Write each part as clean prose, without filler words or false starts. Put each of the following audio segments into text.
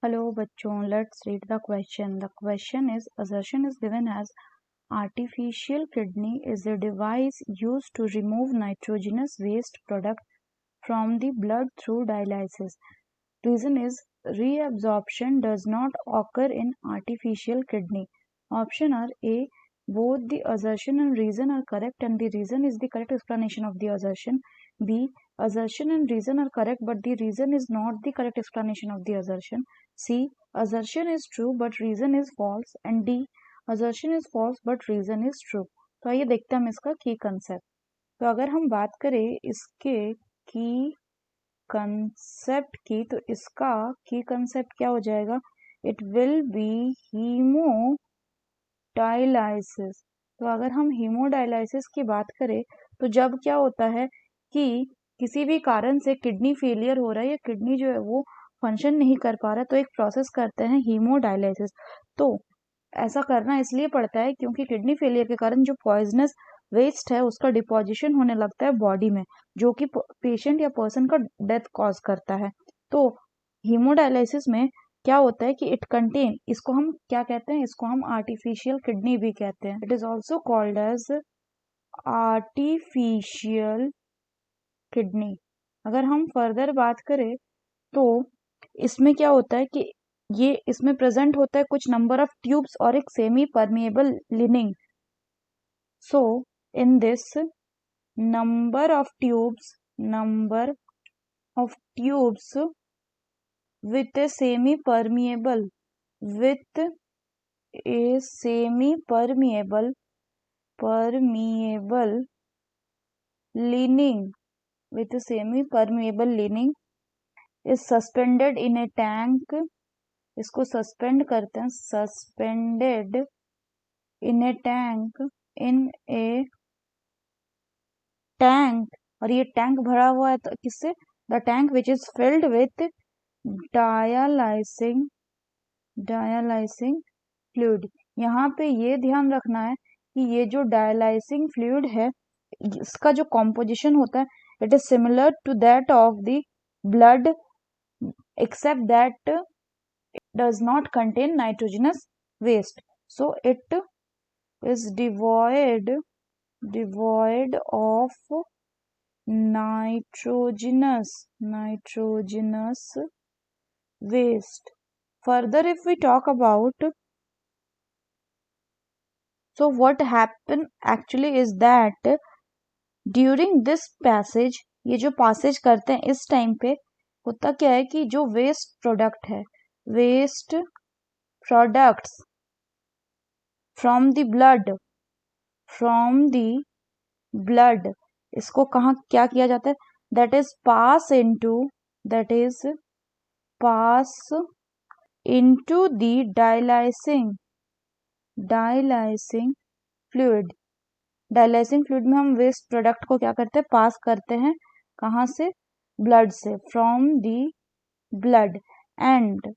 Hello बच्चों, let's read the question. The question is, assertion is given as artificial kidney is a device used to remove nitrogenous waste product from the blood through dialysis. Reason is, reabsorption does not occur in artificial kidney. Option are A. Both the assertion and reason are correct and the reason is the correct explanation of the assertion. B. Assertion and reason are correct but the reason is not the correct explanation of the assertion. C. Assertion is true but reason is false. And D. Assertion is false but reason is true. तो आइए देखते हैं हम इसका की concept. तो अगर हम बात करें इसके की कंसेप्ट की, तो इसका की कंसेप्ट क्या हो जाएगा? It will be haemodialysis. तो अगर हम हीमोडायलाइसिस की बात करें तो जब क्या होता है कि किसी भी कारण से किडनी फेलियर हो रहा है या किडनी जो है वो फंक्शन नहीं कर पा रहा है, तो एक प्रोसेस करते हैं हीमोडायलाइसिस. तो ऐसा करना इसलिए पड़ता है क्योंकि किडनी फेलियर के कारण जो पॉइजनस वेस्ट है उसका डिपोजिशन होने लगता है बॉडी में, जो कि पेशेंट या पर्सन का डेथ कॉज करता है. तो हीमोडायलिसिस में क्या होता है कि इट कंटेन, इसको हम क्या कहते हैं? इसको हम आर्टिफिशियल किडनी भी कहते हैं. It is also called as artificial kidney. अगर हम फर्दर बात करें तो इसमें क्या होता है कि ये इसमें प्रेजेंट होता है कुछ नंबर ऑफ ट्यूब्स और एक semi permeable leaning. So in this number of tubes with a semi permeable lining is suspended in a tank. इसको सस्पेंड करते हैं, सस्पेंडेड इन ए टैंक. और ये टैंक भरा हुआ है तो किससे? The tank which is filled with dialysing fluid. यहाँ पे ये ध्यान रखना है कि ये जो डायलाइसिंग फ्लूइड है इसका जो कॉम्पोजिशन होता है it is similar to that of the blood except that it does not contain nitrogenous waste. So it is devoid of nitrogenous waste. Further, if we talk about, so what happen actually is that during this passage, ये जो passage करते हैं इस time पे होता क्या है कि जो वेस्ट प्रोडक्ट है, waste products from the blood, इसको कहाँ क्या किया जाता है? That is pass into the dialysing fluid. Dialysing fluid में हम वेस्ट प्रोडक्ट को क्या करते हैं? पास करते हैं. कहाँ से? ब्लड से, फ्रॉम द ब्लड. एंड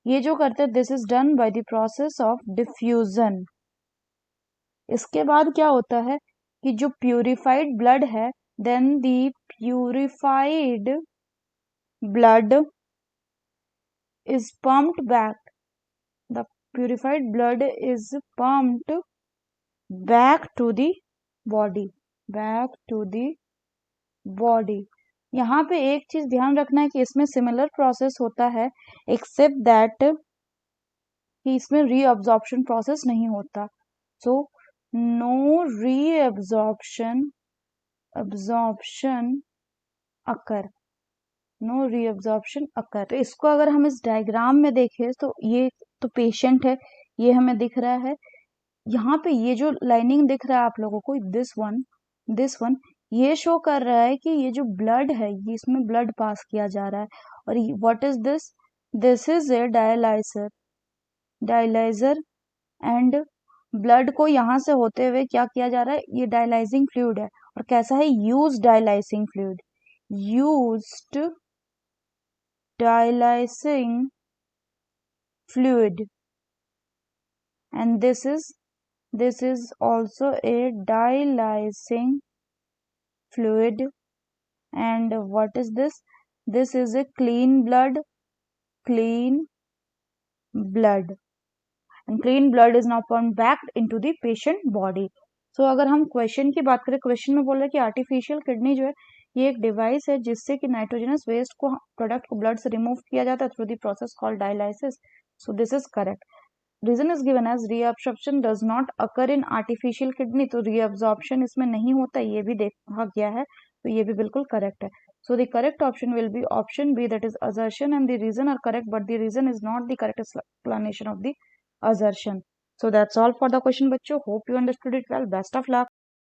ये जो करते हैं this is done by the process of diffusion. इसके बाद क्या होता है कि जो प्यूरिफाइड ब्लड है, then the purified blood is pumped back. The purified blood is pumped back to the body. यहाँ पे एक चीज ध्यान रखना है कि इसमें सिमिलर प्रोसेस होता है एक्सेप्ट दैट कि इसमें रीअब्जॉर्प्शन प्रोसेस नहीं होता. सो नो रीअब्जॉर्प्शन अकर. तो इसको अगर हम इस डायग्राम में देखें तो ये तो पेशेंट है, ये हमें दिख रहा है. यहाँ पे ये जो लाइनिंग दिख रहा है आप लोगों को, दिस वन ये शो कर रहा है कि ये जो ब्लड है ये इसमें ब्लड पास किया जा रहा है. और what is this is a dialyser and blood को यहाँ से होते हुए क्या किया जा रहा है? ये डायलाइजिंग फ्लूइड है. और कैसा है? Used dialysing fluid, and this is also a dialysing fluid. And what is this? this is a clean blood, and clean blood is now pumped back into the patient body. So अगर हम question की बात करें, question में बोल रहा है कि आर्टिफिशियल किडनी जो है ये एक डिवाइस है जिससे कि नाइट्रोजनस वेस्ट को, प्रोडक्ट को ब्लड से रिमूव किया जाता है through the process called dialysis. So this is correct. Reason is given as reabsorption does not occur in artificial kidney. तो रीअब्सॉर्प्शन इसमें नहीं होता, ये भी देखा गया है, तो ये भी बिल्कुल करेक्ट है. So the correct option will be option B, that is assertion, and the reason are correct, but the reason is not the correct explanation of the assertion. So that's all for the question, bachcho. Hope you understood it well. Best of luck.